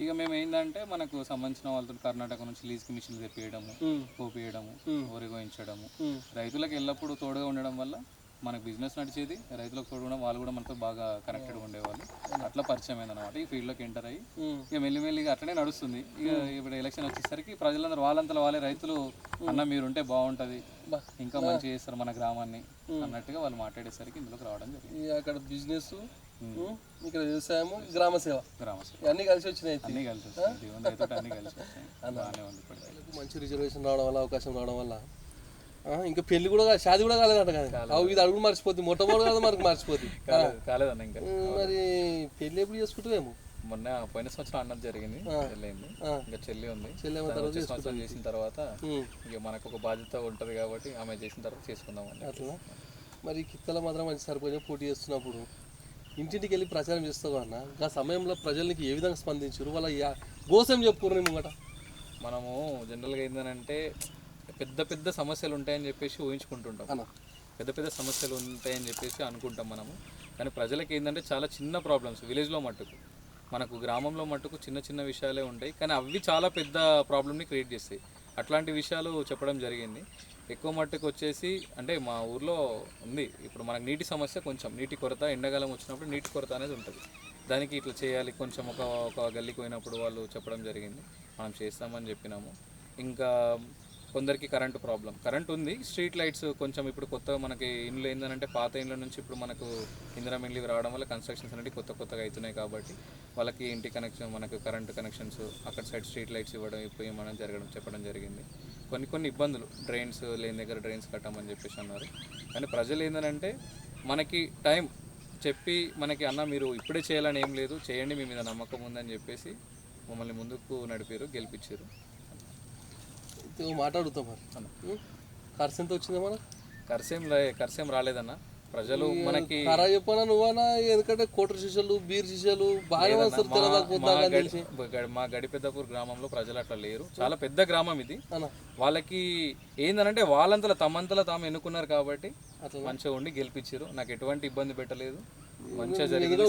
ఇక మేము ఏంటంటే మనకు సంబంధించిన వాళ్ళతో కర్ణాటక నుంచి లీజ్కి మిషన్లు తెప్పియడము, కోపియడము, వరి కోయించడము, రైతులకు ఎల్లప్పుడూ తోడుగా ఉండడం వల్ల మనకు బిజినెస్ నడిచేది, రైతులకు తోడు ఉండడం, వాళ్ళు కూడా మనతో బాగా కనెక్టెడ్గా ఉండేవాళ్ళు. అట్లా పరిచయం అయింది అనమాట. ఈ ఫీల్డ్లోకి ఎంటర్ అయ్యి ఇక మెల్లిమెల్లిగా అట్లనే నడుస్తుంది. ఇక ఇప్పుడు ఎలక్షన్ వచ్చేసరికి ప్రజలందరూ వాళ్ళంతా వాళ్ళే రైతులు అన్న మీరుంటే బాగుంటుంది, ఇంకా మంచిగా చేస్తారు మన గ్రామాన్ని అన్నట్టుగా వాళ్ళు మాట్లాడేసరికి ఇందులోకి రావడం జరిగింది. అక్కడ బిజినెస్, ఇక్కడ వ్యవసాయము, గ్రామ సేవ అన్నీ కలిసి వచ్చినాయి. అన్నీ కలిసి వచ్చాయి, దేవుని దయతోటి అన్నీ కలిసి వచ్చాయి. బాగానే ఉంది. ఇప్పటికీ మంచి రిజర్వేషన్ రావడం వల్ల, అవకాశం రావడం వల్ల ఇంకా పెళ్లి కూడా షాది కూడా కాలేదంట కదా, ఇది అడుగు మర్చిపోద్ది, మొట్టమొదటి కదా మనకు మర్చిపోద్ది. కాలేదన్న ఇంకా. మరి పెళ్లి ఎప్పుడు చేసుకుంటామేమో? మొన్న పోయిన సంవత్సరం అన్నది జరిగింది, చెల్లైంది, ఇంకా చెల్లి ఉంది. సంవత్సరం చేసిన తర్వాత ఇక మనకు ఒక బాధ్యత ఉంటుంది కాబట్టి ఆమె చేసిన తర్వాత చేసుకుందాం అని. అట్లా మరి కిత్తల మాత్రం మంచి సరిపోయి పోటీ చేస్తున్నప్పుడు ఇంటింటికి వెళ్ళి ప్రచారం చేస్తావు అన్న, ఆ సమయంలో ప్రజలకి ఏ విధంగా స్పందించారు, వాళ్ళ గోసం చెప్పుకోరు ముంగట? మనము జనరల్గా ఏంటంటే పెద్ద పెద్ద సమస్యలు ఉంటాయని చెప్పేసి ఊహించుకుంటుంటాం, పెద్ద పెద్ద సమస్యలు ఉంటాయని చెప్పేసి అనుకుంటాం మనము. కానీ ప్రజలకి ఏంటంటే చాలా చిన్న ప్రాబ్లమ్స్, విలేజ్లో మట్టుకు మనకు గ్రామంలో మట్టుకు చిన్న చిన్న విషయాలే ఉంటాయి, కానీ అవి చాలా పెద్ద ప్రాబ్లమ్ని క్రియేట్ చేస్తాయి. అట్లాంటి విషయాలు చెప్పడం జరిగింది. ఎక్కువ మట్టుకు వచ్చేసి అంటే మా ఊర్లో ఉంది ఇప్పుడు మనకు నీటి సమస్య, కొంచెం నీటి కొరత, ఎండాకాలం వచ్చినప్పుడు నీటి కొరత అనేది ఉంటుంది. దానికి ఇట్లా చేయాలి, కొంచెం ఒక గల్లీకి పోయినప్పుడు వాళ్ళు చెప్పడం జరిగింది, మనం చేస్తామని చెప్పినాము. ఇంకా కొందరికి కరెంటు ప్రాబ్లం, కరెంట్ ఉంది, స్ట్రీట్ లైట్స్ కొంచెం ఇప్పుడు కొత్తగా మనకి ఇండ్లు ఏంటంటే పాత ఇండ్ల నుంచి ఇప్పుడు మనకు ఇందిరా మిల్లు రావడం వల్ల కన్స్ట్రక్షన్స్ అనేవి కొత్తగా అవుతున్నాయి కాబట్టి వాళ్ళకి ఇంటి కనెక్షన్, మనకు కరెంటు కనెక్షన్స్, అక్కడ సైడ్ స్ట్రీట్ లైట్స్ ఇవ్వడం చెప్పడం జరిగింది. కొన్ని ఇబ్బందులు, డ్రైన్స్ లేని దగ్గర డ్రైన్స్ కట్టమని చెప్పేసి అన్నారు. కానీ ప్రజలు ఏంటంటే మనకి టైం చెప్పి మనకి అన్న మీరు ఇప్పుడే చేయాలని ఏం లేదు, చేయండి, మీ మీద నమ్మకం ఉందని చెప్పేసి మమ్మల్ని ముందుకు నడిపారు, గెలిపించారు. మాట్లాడుతాం మరి ఖర్చు ఎంత వచ్చిందా? మన ఖర్చేం రాలేదన్న. ప్రజలు మనకి చెప్పనా నువ్వనా, ఎందుకంటే కోటర్ శిష్యులు, బీర్ శిష్యులు బాగా మా గడిపెద్దపూర్ గ్రామంలో ప్రజలు అట్లా లేరు, చాలా పెద్ద గ్రామం ఇది. వాళ్ళకి ఏందనంటే వాళ్ళంతలో తమంతలో తాము ఎన్నుకున్నారు కాబట్టి మంచిగా ఉండి గెలిపించారు. నాకు ఎటువంటి ఇబ్బంది పెట్టలేదు, మంచిగా జరిగింది.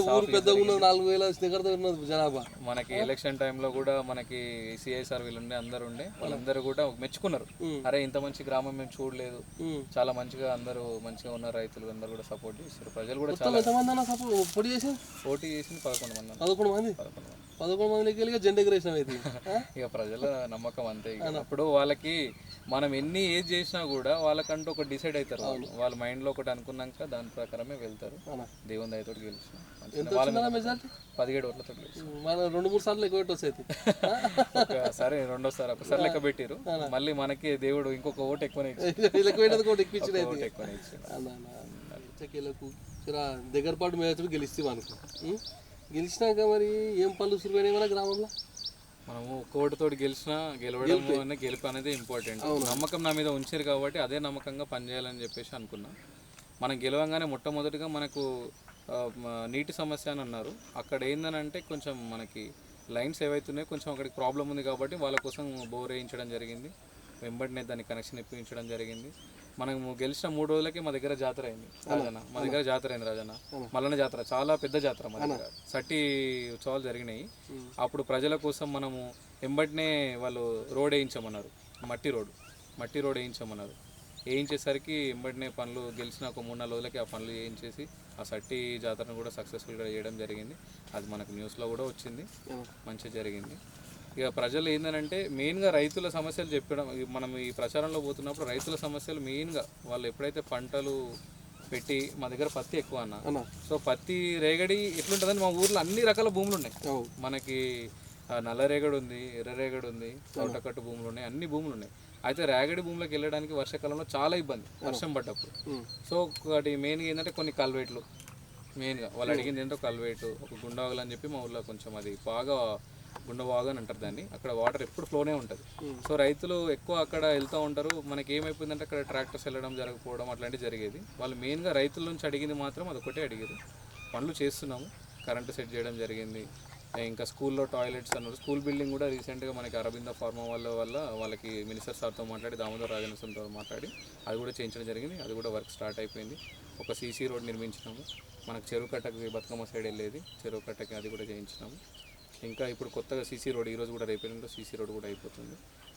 మనకి ఎలక్షన్ టైంలో కూడా మనకి సిఐసార్ వీళ్ళు ఉండే, అందరు ఉండే, వాళ్ళందరూ కూడా మెచ్చుకున్నారు, అరే ఇంత మంచి గ్రామం మేము చూడలేదు, చాలా మంచిగా అందరూ మంచిగా ఉన్నారు, రైతులు అందరూ కూడా సపోర్ట్ చేస్తారు. ప్రజలు కూడా చాలా పోటీ చేసింది 11 మంది. 11 మందికి జెండా ఎగరేసిన ఇక ప్రజల నమ్మకం అంతే. అప్పుడు వాళ్ళకి మనం ఏది చేసినా కూడా వాళ్ళకంటూ ఒక డిసైడ్ అవుతారు, వాళ్ళ మైండ్లో ఒకటి అనుకున్నాక దాని ప్రకారమే వెళ్తారు. దేవుని దయతో గెలిచిన 17 ఓట్లతో మన 2-3 సార్లు ఎక్కువ వచ్చేది. సరే రెండోసారి ఒకసారి లెక్క పెట్టారు, మళ్ళీ మనకి దేవుడు ఇంకొక ఓటు ఎక్కువనే దగ్గరపాటు మేరకు గెలిస్తే మనకు గెలిచినాక మరి ఏం పనులు సులువైనాయి మన గ్రామంలో? మనము కోటితోటి గెలవడం గెలుపు అనేది ఇంపార్టెంట్. నమ్మకం నా మీద ఉంచారు కాబట్టి అదే నమ్మకంగా పనిచేయాలని చెప్పేసి అనుకున్నా. మనం గెలవంగానే మొట్టమొదటిగా మనకు నీటి సమస్య అని అన్నారు. అక్కడ ఏందనంటే కొంచెం మనకి లైన్స్ ఏవైతున్నాయో కొంచెం అక్కడికి ప్రాబ్లం ఉంది కాబట్టి వాళ్ళ కోసం బోర్ వేయించడం జరిగింది, వెంబడినే దానికి కనెక్షన్ ఇప్పించడం జరిగింది. మనము గెలిచిన 3 రోజులకి మా దగ్గర జాతర అయింది రాజన్న, రాజన్న మల్లన్న జాతర, చాలా పెద్ద జాతర మా దగ్గర, సట్టి ఉత్సవాలు జరిగినాయి. అప్పుడు ప్రజల కోసం మనము వెంబడినే వాళ్ళు రోడ్ వేయించమన్నారు, మట్టి రోడ్ వేయించమన్నారు. వేయించేసరికి వెంబడినే పనులు గెలిచిన ఒక 3-4 రోజులకి ఆ పనులు వేయించేసి ఆ సట్టి జాతరను కూడా సక్సెస్ఫుల్గా చేయడం జరిగింది. అది మనకు న్యూస్లో కూడా వచ్చింది, మంచిగా జరిగింది. ఇక ప్రజలు ఏంటంటే మెయిన్గా రైతుల సమస్యలు చెప్పడం, మనం ఈ ప్రచారంలో పోతున్నప్పుడు రైతుల సమస్యలు మెయిన్గా వాళ్ళు ఎప్పుడైతే పంటలు పెట్టి మా దగ్గర పత్తి ఎక్కువ అన్న. సో పత్తి రేగడి ఎట్లుంటుందని మా ఊర్లో అన్ని రకాల భూములు ఉన్నాయి. మనకి నల్ల రేగడి ఉంది, ఎర్ర రేగడి ఉంది, తోటకట్టు భూములు ఉన్నాయి, అన్ని భూములు ఉన్నాయి. అయితే రేగడి భూములకు వెళ్ళడానికి వర్షాకాలంలో చాలా ఇబ్బంది వర్షం పడ్డప్పుడు. సో ఒకటి మెయిన్గా ఏంటంటే కొన్ని కల్వేట్లు, మెయిన్గా వాళ్ళు అడిగింది ఏంటో కల్వేటు, ఒక గుండవాగులు అని చెప్పి మా ఊళ్ళో కొంచెం అది బాగా గుండవాగు అని అంటారు దాన్ని. అక్కడ వాటర్ ఎప్పుడు ఫ్లోనే ఉంటుంది. సో రైతులు ఎక్కువ అక్కడ వెళ్తూ ఉంటారు. మనకి ఏమైపోయిందంటే అక్కడ ట్రాక్టర్స్ వెళ్ళడం జరగకపోవడం అట్లాంటివి జరిగేది. వాళ్ళు మెయిన్గా రైతుల నుంచి అడిగింది మాత్రం అదొకటే అడిగేది. పనులు చేస్తున్నాము, కరెంటు సెట్ చేయడం జరిగింది. ఇంకా స్కూల్లో టాయిలెట్స్ అన్నారు. స్కూల్ బిల్డింగ్ కూడా రీసెంట్గా మనకి అరబిందో ఫార్మా వాళ్ళకి మినిస్టర్ సార్తో మాట్లాడి, దామోదర్ రాజనరసింహతో మాట్లాడి అది కూడా చేయించడం జరిగింది. అది కూడా వర్క్ స్టార్ట్ అయిపోయింది. ఒక సీసీ రోడ్ నిర్మించినాము. మనకు చెరువు కట్టకి బతుకమ్మ సైడ్ వెళ్ళేది, చెరువు కట్టకి అది కూడా చేయించినాము. ఇంకా ఇప్పుడు కొత్తగా సీసీ రోడ్ ఈరోజు కూడా రేపేళ్ళలో సీసీ రోడ్ కూడా అయిపోతుంది.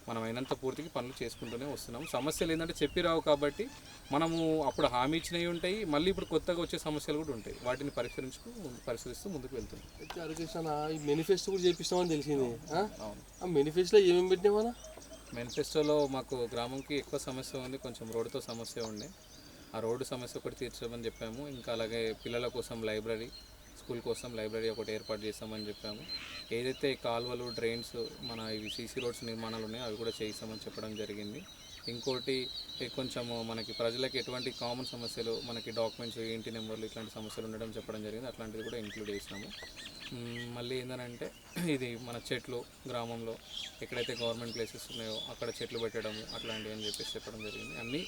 మనం అయినంత పూర్తికి పనులు చేసుకుంటూనే వస్తున్నాము. సమస్యలు ఏంటంటే చెప్పి రావు కాబట్టి మనము అప్పుడు హామీ ఇచ్చినవి ఉంటాయి, మళ్ళీ ఇప్పుడు కొత్తగా వచ్చే సమస్యలు కూడా ఉంటాయి. వాటిని పరిశీలిస్తూ ముందుకు వెళ్తున్నాం. అయితే అరకేషన్ ఈ మేనిఫెస్టో కూడా చేపిస్తామని తెలిసింది. ఆ మేనిఫెస్టోలో ఏమేమి పెట్టినామన్నా? మేనిఫెస్టోలో మాకు గ్రామంకి ఎక్కువ సమస్య ఉంది, కొంచెం రోడ్డుతో సమస్య ఉండే. ఆ రోడ్డు సమస్య ఒకటి తీర్చమని చెప్పాము. ఇంకా అలాగే పిల్లల కోసం లైబ్రరీ, స్కూల్ కోసం లైబ్రరీ ఒకటి ఏర్పాటు చేస్తామని చెప్పాము. ఏదైతే కాలువలు, డ్రైన్స్, మన ఇవి సీసీ రోడ్స్ నిర్మాణాలు ఉన్నాయో అవి కూడా చేయిస్తామని చెప్పడం జరిగింది. ఇంకోటి కొంచెము మనకి ప్రజలకు ఎటువంటి కామన్ సమస్యలు, మనకి డాక్యుమెంట్స్, ఇంటి నెంబర్లు ఇట్లాంటి సమస్యలు ఉండడం చెప్పడం జరిగింది. అట్లాంటిది కూడా ఇంక్లూడ్ చేసినాము. మళ్ళీ ఏంటంటే ఇది మన చెట్లు, గ్రామంలో ఎక్కడైతే గవర్నమెంట్ ప్లేసెస్ ఉన్నాయో అక్కడ చెట్లు పెట్టడము అట్లాంటివి అని చెప్పేసి చెప్పడం జరిగింది. అన్నీ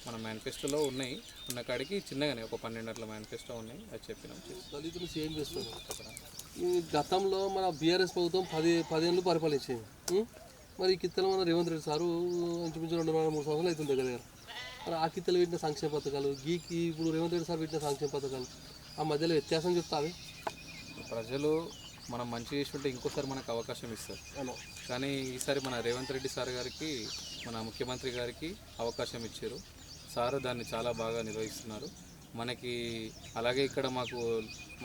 మన మేనిఫెస్టోలో ఉన్నాయి. ఉన్న కాడికి చిన్నగానే ఒక 12 అట్లా మేనిఫెస్టో ఉన్నాయి, అది చెప్పినాం. దళితులు సేమ్ చేస్తున్నారు. ఈ గతంలో మన బీఆర్ఎస్ ప్రభుత్వం 10 ఏళ్ళు పరిపాలించింది. మరి ఈ కిత్తలు మన రేవంత్ రెడ్డి సారు ఇంచుమించు 2-3 సంవత్సరాలు అవుతుంది దగ్గర. మరి ఆ కిత్తలు పెట్టిన సంక్షేమ పథకాలు, ఇప్పుడు రేవంత్ రెడ్డి సార్ పెట్టిన సంక్షేమ పథకాలు, ఆ మధ్యలో వ్యత్యాసం చెప్తావి. ప్రజలు మనం మంచి చేసుకుంటే ఇంకోసారి మనకు అవకాశం ఇస్తారు. కానీ ఈసారి మన రేవంత్ రెడ్డి సార్ గారికి, మన ముఖ్యమంత్రి గారికి అవకాశం ఇచ్చారు. సారు దాన్ని చాలా బాగా నిర్వహిస్తున్నారు. మనకి అలాగే ఇక్కడ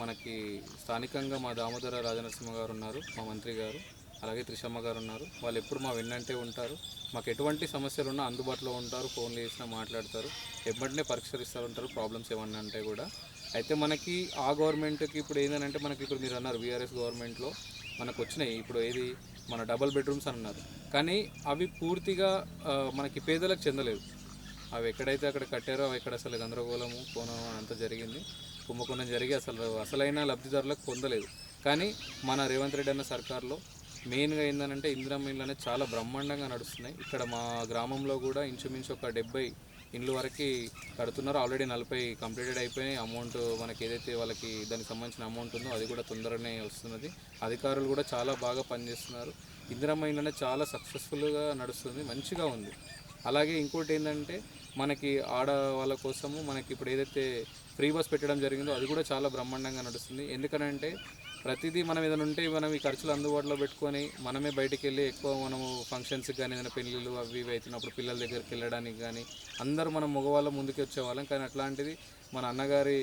మనకి స్థానికంగా మా దామోదర రాజనరసింహ గారు ఉన్నారు, మా మంత్రి గారు, అలాగే త్రిషమ్మ గారు ఉన్నారు. వాళ్ళు ఎప్పుడు మా వెన్నంటే ఉంటారు. మాకు ఎటువంటి సమస్యలు ఉన్నా అందుబాటులో ఉంటారు, ఫోన్లు చేసినా మాట్లాడతారు, వెంటనే పరిష్కరిస్తూ ఉంటారు ప్రాబ్లమ్స్ ఏమన్నా అంటే కూడా. అయితే మనకి ఆ గవర్నమెంట్కి ఇప్పుడు ఏంటంటే మనకి ఇప్పుడు మీరు అన్నారు బీఆర్ఎస్ గవర్నమెంట్లో మనకు వచ్చినాయి. ఇప్పుడు ఏది మన డబల్ బెడ్రూమ్స్ అన్నారు, కానీ అవి పూర్తిగా మనకి పేదలకు చెందలేదు. అవి ఎక్కడైతే అక్కడ కట్టారో అవి ఎక్కడ అసలు గందరగోళము కోణం అంతా జరిగింది, కుంభకోణం జరిగి అసలైన లబ్ధిదారులకు పొందలేదు. కానీ మన రేవంత్ రెడ్డి అన్న సర్కార్లో మెయిన్గా ఏంటంటే ఇందిరమ్మ ఇళ్ళు అనేది చాలా బ్రహ్మాండంగా నడుస్తున్నాయి. ఇక్కడ మా గ్రామంలో కూడా ఇంచుమించు ఒక 70 ఇండ్లు వరకు కడుతున్నారు. ఆల్రెడీ 40 కంప్లీటెడ్ అయిపోయినాయి. అమౌంట్ మనకి ఏదైతే వాళ్ళకి దానికి సంబంధించిన అమౌంట్ ఉందో అది కూడా తొందరగానే వస్తున్నది. అధికారులు కూడా చాలా బాగా పనిచేస్తున్నారు. ఇందిరమ్మ ఇళ్ళు అనేది చాలా సక్సెస్ఫుల్గా నడుస్తుంది, మంచిగా ఉంది. అలాగే ఇంకోటి ఏంటంటే మనకి ఆడవాళ్ళ కోసము మనకి ఇప్పుడు ఏదైతే ఫ్రీ బస్ పెట్టడం జరిగిందో అది కూడా చాలా బ్రహ్మాండంగా నడుస్తుంది. ఎందుకనంటే ప్రతిదీ మనం ఏదైనా ఉంటే మనం ఈ ఖర్చులు అందుబాటులో పెట్టుకొని మనమే బయటికి వెళ్ళి ఎక్కువ మనము ఫంక్షన్స్కి కానీ ఏదైనా పెళ్ళిళ్ళు అవి ఇవి అవుతున్నప్పుడు పిల్లల దగ్గరికి వెళ్ళడానికి కానీ అందరూ మనం మగవాళ్ళ ముందుకు వచ్చేవాళ్ళం. కానీ అట్లాంటిది మన అన్నగారి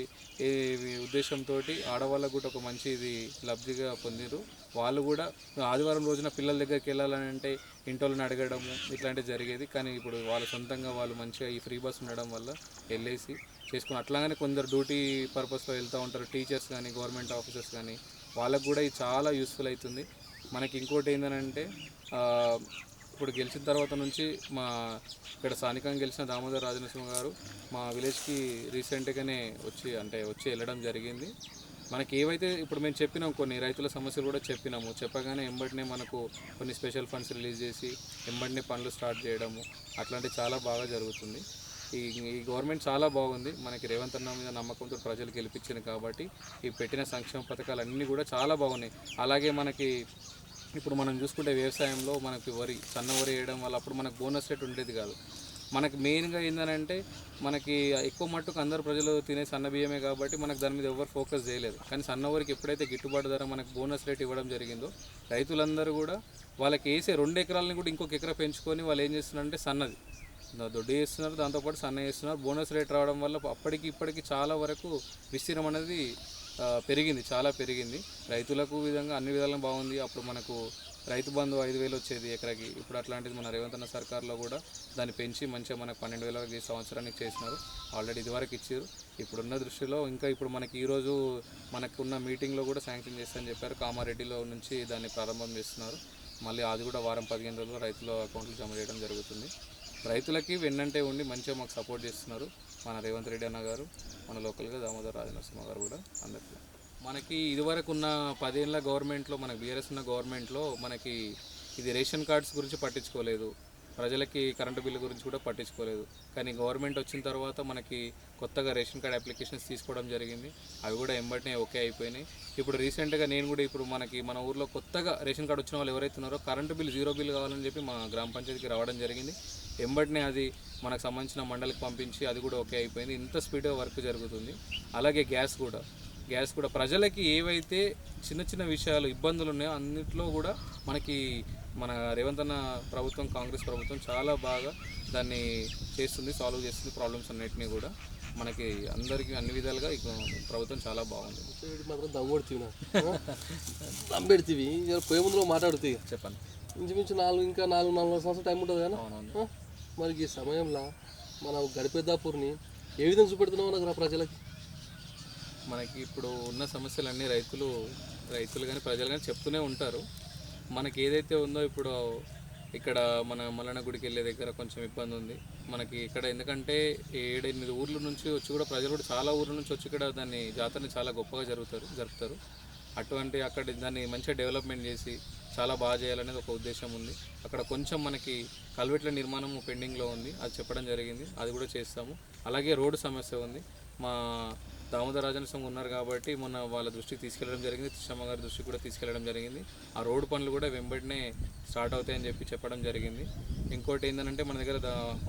ఉద్దేశంతో ఆడవాళ్ళకు కూడా ఒక మంచి ఇది లబ్ధిగా పొందిరు. వాళ్ళు కూడా ఆదివారం రోజున పిల్లల దగ్గరికి వెళ్ళాలని అంటే ఇంటోళ్ళని అడగడము ఇట్లాంటివి జరిగేది. కానీ ఇప్పుడు వాళ్ళ సొంతంగా వాళ్ళు మంచిగా ఈ ఫ్రీ బస్ ఉండడం వల్ల వెళ్ళేసి చేసుకుని అట్లాగనే కొందరు డ్యూటీ పర్పస్లో వెళ్తూ ఉంటారు, టీచర్స్ కానీ గవర్నమెంట్ ఆఫీసర్స్ కానీ, వాళ్ళకు కూడా ఇది చాలా యూస్ఫుల్ అవుతుంది. మనకి ఇంకోటి ఏంటంటే ఇప్పుడు గెలిచిన తర్వాత నుంచి మా ఇక్కడ స్థానికంగా గెలిచిన దామోదర్ రాజనరసింహ గారు మా విలేజ్కి రీసెంట్గానే వచ్చి వెళ్ళడం జరిగింది. మనకి ఏవైతే ఇప్పుడు మేము చెప్పినాం కొన్ని రైతుల సమస్యలు కూడా చెప్పగానే ఎంబటినే మనకు కొన్ని స్పెషల్ ఫండ్స్ రిలీజ్ చేసి ఎంబటినే పనులు స్టార్ట్ చేయడము అట్లాంటివి చాలా బాగా జరుగుతుంది. ఈ గవర్నమెంట్ చాలా బాగుంది. మనకి రేవంత్ అన్న మీద నమ్మకంతో ప్రజలు గెలిపించింది కాబట్టి ఈ పెట్టిన సంక్షేమ పథకాలు అన్నీ కూడా చాలా బాగున్నాయి. అలాగే మనకి ఇప్పుడు మనం చూసుకుంటే వ్యవసాయంలో మనకి సన్న వరి వేయడం వల్ల అప్పుడు మనకు బోనస్ రేట్ ఉండేది కాదు. మనకి మెయిన్గా ఏంటంటే మనకి ఎక్కువ మట్టుకు అందరు ప్రజలు తినే సన్న బియ్యమే కాబట్టి మనకు దాని మీద ఎవరు ఫోకస్ చేయలేదు. కానీ సన్న వరికి ఎప్పుడైతే గిట్టుబాటు ధర మనకు బోనస్ రేట్ ఇవ్వడం జరిగిందో రైతులందరూ కూడా వాళ్ళకి వేసే 2 ఎకరాలని కూడా ఇంకొక ఎకరా పెంచుకొని వాళ్ళు ఏం చేస్తున్నారంటే సన్నది దొడ్డి చేస్తున్నారు, దాంతోపాటు సన్న చేస్తున్నారు. బోనస్ రేట్ రావడం వల్ల అప్పటికి ఇప్పటికి చాలా వరకు విస్తీర్ణం అనేది పెరిగింది, చాలా పెరిగింది. రైతులకు విధంగా అన్ని విధాలుగా బాగుంది. అప్పుడు మనకు రైతు బంధు 5,000 వచ్చేది ఎకరాకి, ఇప్పుడు అట్లాంటిది మన రేవంత్ అన్న సర్కార్లో కూడా దాన్ని పెంచి మంచిగా మనకు 12,000 సంవత్సరానికి చేసినారు. ఆల్రెడీ ఇదివరకు ఇచ్చారు. ఇప్పుడున్న దృష్టిలో ఇంకా ఇప్పుడు మనకి ఈరోజు మనకున్న మీటింగ్లో కూడా శాంక్షన్ చేస్తారని చెప్పారు. కామారెడ్డిలో నుంచి దాన్ని ప్రారంభం చేస్తున్నారు. మళ్ళీ అది కూడా వారం 15 రోజుల్లో రైతుల అకౌంట్లో జమ చేయడం జరుగుతుంది. రైతులకి వెన్నంటే ఉండి మంచిగా మాకు సపోర్ట్ చేస్తున్నారు మన రేవంత్ రెడ్డి అన్న గారు, మన లోకల్గా దామోదర్ రాజనరసింహ గారు కూడా అందరికీ. మనకి ఇదివరకు ఉన్న 10 ఏళ్ళ గవర్నమెంట్లో, మనకి బీఆర్ఎస్ ఉన్న గవర్నమెంట్లో మనకి ఇది రేషన్ కార్డ్స్ గురించి పట్టించుకోలేదు, ప్రజలకి కరెంటు బిల్లు గురించి కూడా పట్టించుకోలేదు. కానీ గవర్నమెంట్ వచ్చిన తర్వాత మనకి కొత్తగా రేషన్ కార్డ్ అప్లికేషన్స్ తీసుకోవడం జరిగింది. అవి కూడా ఎంబటినే ఓకే అయిపోయినాయి. ఇప్పుడు రీసెంట్గా నేను కూడా ఇప్పుడు మన ఊర్లో కొత్తగా రేషన్ కార్డు వచ్చిన వాళ్ళు ఎవరైతే ఉన్నారో కరెంటు బిల్ 0 బిల్ కావాలని చెప్పి మా గ్రామ పంచాయతీకి రావడం జరిగింది. ఎంబటినే అది మనకు సంబంధించిన మండలికి పంపించి అది కూడా ఓకే అయిపోయింది. ఇంత స్పీడ్గా వర్క్ జరుగుతుంది. అలాగే గ్యాస్ కూడా ప్రజలకి ఏవైతే చిన్న చిన్న విషయాలు ఇబ్బందులు ఉన్నాయో అన్నింటిలో కూడా మనకి మన రేవంత్ అన్న ప్రభుత్వం, కాంగ్రెస్ ప్రభుత్వం చాలా బాగా దాన్ని చేస్తుంది, సాల్వ్ చేస్తుంది. ప్రాబ్లమ్స్ అన్నిటినీ కూడా మనకి అందరికీ అన్ని విధాలుగా ఈ ప్రభుత్వం చాలా బాగుంది. మాత్రం దమ్ముడుతీవి దమ్మెడుతీవి పోయే ముందు మాట్లాడుతాయి. చెప్పండి. ఇంచుమించు 4 సంవత్సరాలు టైం ఉంటుంది కదా. అవునవును. మరి ఈ సమయంలో మనం గడిపేదాపూర్ని ఏ విధంగా చూపెడుతున్నాం నాకు ప్రజలకి? మనకి ఇప్పుడు ఉన్న సమస్యలన్నీ రైతులు కానీ ప్రజలు కానీ చెప్తూనే ఉంటారు. మనకి ఏదైతే ఉందో ఇప్పుడు ఇక్కడ మన మల్లన్న గుడికి వెళ్ళే దగ్గర కొంచెం ఇబ్బంది ఉంది మనకి ఇక్కడ. ఎందుకంటే 7-8 ఊర్ల నుంచి వచ్చి కూడా ప్రజలు కూడా చాలా ఊర్ల నుంచి వచ్చి ఇక్కడ దాన్ని జాతరని చాలా గొప్పగా జరుపుతారు. అటువంటి అక్కడ దాన్ని మంచిగా డెవలప్మెంట్ చేసి చాలా బాగా చేయాలనేది ఒక ఉద్దేశం ఉంది. అక్కడ కొంచెం మనకి కల్వెట్ల నిర్మాణం పెండింగ్లో ఉంది, అది చెప్పడం జరిగింది, అది కూడా చేస్తాము. అలాగే రోడ్డు సమస్య ఉంది. మా దామోదర్ రాజనరసింహ ఉన్నారు కాబట్టి మొన్న వాళ్ళ దృష్టికి తీసుకెళ్లడం జరిగింది, తిష్టమ్మ గారి దృష్టికి కూడా తీసుకెళ్లడం జరిగింది. ఆ రోడ్డు పనులు కూడా వెంబడినే స్టార్ట్ అవుతాయని చెప్పి చెప్పడం జరిగింది. ఇంకోటి ఏంటంటే మన దగ్గర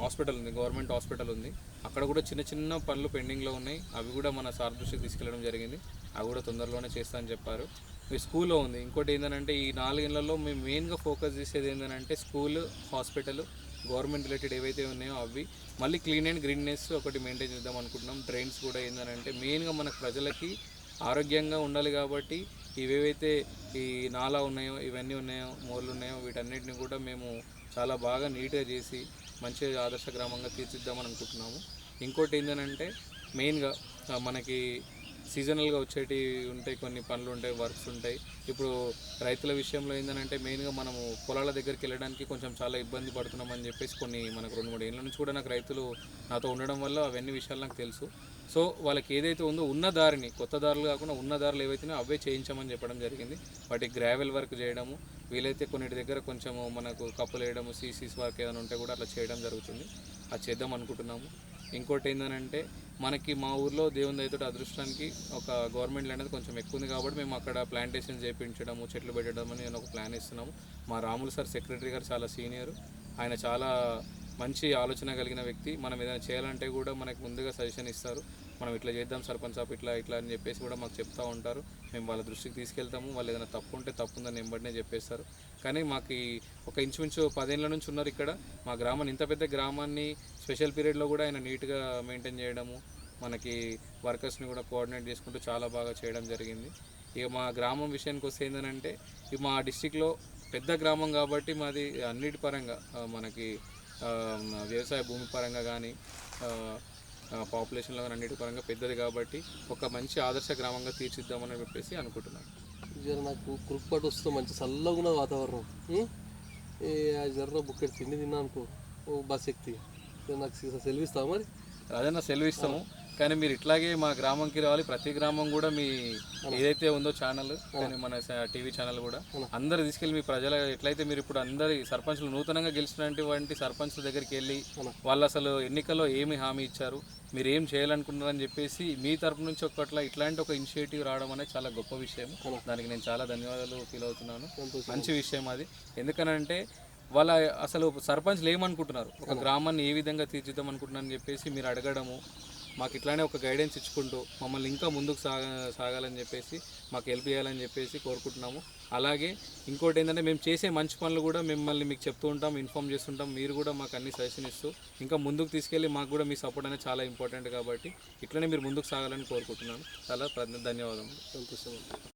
హాస్పిటల్ ఉంది, గవర్నమెంట్ హాస్పిటల్ ఉంది. అక్కడ కూడా చిన్న చిన్న పనులు పెండింగ్లో ఉన్నాయి, అవి కూడా మన సార్ దృష్టికి తీసుకెళ్లడం జరిగింది. అవి కూడా తొందరలోనే చేస్తా అని చెప్పారు. మీ స్కూల్లో ఉంది. ఇంకోటి ఏంటంటే ఈ 4 ఏళ్లలో మేము మెయిన్గా ఫోకస్ చేసేది ఏంటంటే స్కూల్, హాస్పిటల్, గవర్నమెంట్ రిలేటెడ్ ఏవైతే ఉన్నాయో అవి మళ్ళీ క్లీన్ అండ్ గ్రీన్నెస్ ఒకటి మెయింటైన్ చేద్దాం అనుకుంటున్నాం. డ్రైన్స్ కూడా ఏంటంటే మెయిన్గా మనకు ప్రజలకి ఆరోగ్యంగా ఉండాలి కాబట్టి ఇవేవైతే ఈ నాలా ఉన్నాయో, ఇవన్నీ ఉన్నాయో, మోర్లు ఉన్నాయో, వీటన్నిటిని కూడా మేము చాలా బాగా నీట్గా చేసి మంచిగా ఆదర్శ గ్రామంగా తీర్చిద్దామని అనుకుంటున్నాము. ఇంకోటి ఏంటంటే మెయిన్గా మనకి సీజనల్గా వచ్చేటి ఉంటాయి, కొన్ని పనులు ఉంటాయి, వర్క్స్ ఉంటాయి. ఇప్పుడు రైతుల విషయంలో ఏంటంటే మెయిన్గా మనము పొలాల దగ్గరికి వెళ్ళడానికి కొంచెం చాలా ఇబ్బంది పడుతున్నామని చెప్పేసి మనకు 2-3 ఏళ్ళ నుంచి కూడా నాకు రైతులు నాతో ఉండడం వల్ల అవన్నీ విషయాలు నాకు తెలుసు. సో వాళ్ళకి ఏదైతే ఉందో ఉన్న దారిని, కొత్త దారులు కాకుండా ఉన్న దారులు ఏవైతున్నాయో అవే చేయించమని చెప్పడం జరిగింది. వాటికి గ్రావెల్ వర్క్ చేయడము, వీలైతే కొన్నిటి దగ్గర కొంచెము మనకు కప్పులు వేయడము, సీసీస్ వర్క్ ఏదైనా ఉంటే కూడా అట్లా చేయడం జరుగుతుంది. అది చేద్దాం అనుకుంటున్నాము. ఇంకోటి ఏంటంటే మనకి మా ఊర్లో దేవుని దయతోటి అదృష్టానికి ఒక గవర్నమెంట్ ల్యాండ్ అనేది కొంచెం ఎక్కువ ఉంది కాబట్టి మేము అక్కడ ప్లాంటేషన్ చేయించడము, చెట్లు పెట్టడం అని నేను ఒక ప్లాన్ ఇస్తున్నాము. మా రాములు సార్ సెక్రటరీ గారు చాలా సీనియర్, ఆయన చాలా మంచి ఆలోచన కలిగిన వ్యక్తి. మనం ఏదైనా చేయాలంటే కూడా మనకు ముందుగా సజెషన్ ఇస్తారు. మనం ఇట్లా చేద్దాం సర్పంచ్ సాబ్, ఇట్లా అని చెప్పేసి కూడా మాకు చెప్తూ ఉంటారు. మేము వాళ్ళ దృష్టికి తీసుకెళ్తాము. వాళ్ళు ఏదైనా తప్పు ఉంటే తప్పు ఉందని వెంబడినే చెప్పేస్తారు. కానీ మాకు ఒక ఇంచుమించు 10 ఏళ్ళ నుంచి ఉన్నారు ఇక్కడ. మా గ్రామాన్ని, ఇంత పెద్ద గ్రామాన్ని స్పెషల్ పీరియడ్లో కూడా ఆయన నీట్గా మెయింటైన్ చేయడము, మనకి వర్కర్స్ని కూడా కోఆర్డినేట్ చేసుకుంటూ చాలా బాగా చేయడం జరిగింది. ఇక మా గ్రామం విషయానికి వస్తే ఏంటంటే మా డిస్టిక్లో పెద్ద గ్రామం కాబట్టి మాది అన్నిటి పరంగా మనకి వ్యవసాయ భూమి పరంగా కానీ పాపులేషన్లో కానీ అన్నిటి పరంగా పెద్దది కాబట్టి ఒక మంచి ఆదర్శ గ్రామంగా తీర్చిద్దామని చెప్పేసి అనుకుంటున్నాను. నాకు కురుపాటు వస్తూ మంచి చల్లగా ఉన్న వాతావరణం, జర్ర బుక్కెట్ తిండి తిన్నా అనుకో బస్ ఎక్కి నాకు సెలవు ఇస్తావా? మరి అదన్నా సెలవు ఇస్తాము, కానీ మీరు ఇట్లాగే మా గ్రామంకి రావాలి. ప్రతి గ్రామం కూడా మీ ఏదైతే ఉందో ఛానల్ కానీ మన టీవీ ఛానల్ కూడా అందరు తీసుకెళ్ళి మీ ప్రజల ఎట్లయితే మీరు ఇప్పుడు అందరి సర్పంచ్లు నూతనంగా గెలిచినటువంటి సర్పంచ్ల దగ్గరికి వెళ్ళి వాళ్ళు అసలు ఎన్నికల్లో ఏమి హామీ ఇచ్చారు, మీరు ఏం చేయాలనుకుంటున్నారని చెప్పేసి మీ తరపు నుంచి ఇట్లాంటి ఒక ఇనిషియేటివ్ రావడం అనేది చాలా గొప్ప విషయం. దానికి నేను చాలా ధన్యవాదాలు ఫీల్ అవుతున్నాను. మంచి విషయం అది. ఎందుకనంటే వాళ్ళ అసలు సర్పంచ్లు ఏమనుకుంటున్నారు, ఒక గ్రామాన్ని ఏ విధంగా తీర్చిద్దాం అనుకుంటున్నారని చెప్పేసి మీరు అడగడము, మాకు ఇట్లానే ఒక గైడెన్స్ ఇచ్చుకుంటూ మమ్మల్ని ఇంకా ముందుకు సాగాలని చెప్పేసి మాకు హెల్ప్ చేయాలని చెప్పేసి కోరుకుంటున్నాము. అలాగే ఇంకోటి ఏంటంటే మేము చేసే మంచి పనులు కూడా మీకు చెప్తూ ఉంటాం, ఇన్ఫామ్ చేస్తుంటాం. మీరు కూడా మాకు అన్ని సజెషన్ ఇస్తూ ఇంకా ముందుకు తీసుకెళ్ళి మాకు కూడా మీ సపోర్ట్ అనేది చాలా ఇంపార్టెంట్ కాబట్టి ఇట్లనే మీరు ముందుకు సాగాలని కోరుకుంటున్నాను. చాలా ధన్యవాదములు. సంతోషం.